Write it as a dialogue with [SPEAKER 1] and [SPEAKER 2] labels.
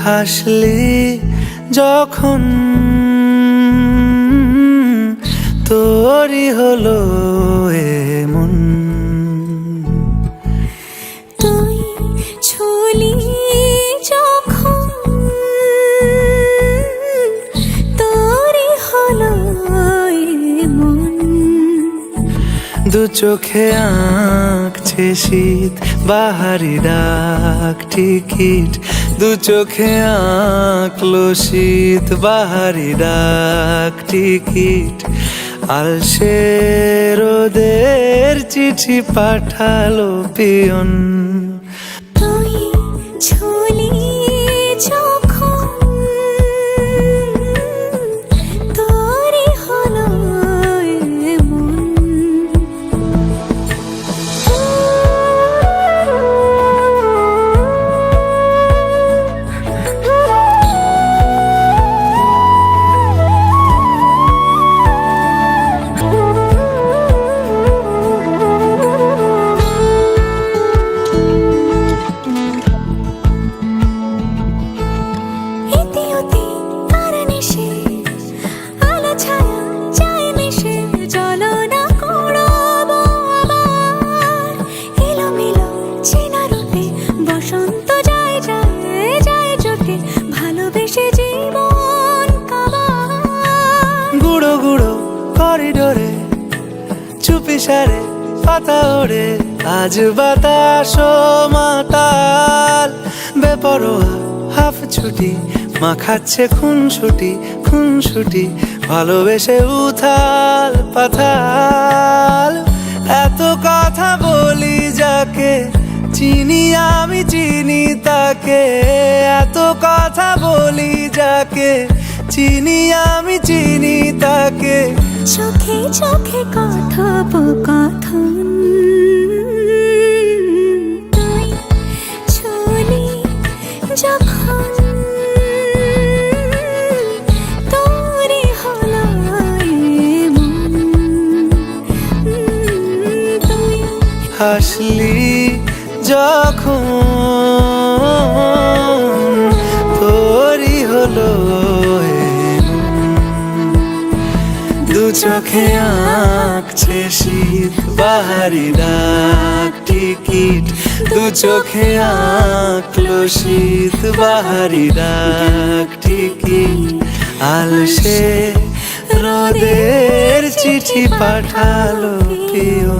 [SPEAKER 1] হাসলি যখন তোরই হলো এমন।
[SPEAKER 2] তুই ছুলি যখন তোরই হলো এমন।
[SPEAKER 1] দু চোখে আঁকছে শীত বাহারি ডাক টিকিট, দু চোখে আঁকলো শীত বাহারি ডাক টিকিট। আলসে রোদের চিঠি পাঠালো পিয়ন।
[SPEAKER 2] তুই ছুলি যখন তোরই হলো এমন।
[SPEAKER 1] গুঁড়ো গুঁড়ো করিডোরে চুপি সারে পাতা ওড়ে, আজ বাতাস মাতাল বেপরোয়া হাফ ছুটি। মাখাচ্ছে খুনসুটি খুনসুটি, ভালোবেসে উথাল পাথাল। এত কথা বলি যাকে চিনি আমি চিনি তাকে, এত কথা বলি যাকে চিনি আমি চিনি তাকে।
[SPEAKER 2] চোখে চোখে কথোপকথন, তুই ছুলি যখন তোরই হলো এমন। তুই
[SPEAKER 1] হাসলি যখন তোরই হলো এমন। দু চোখে আঁকছে শীত বাহারি ডাক টিকিট, দু চোখে আঁকলো শীত বাহারি ডাক টিকিট। আলসে রোদের চিঠি পাঠালো পিয়ন।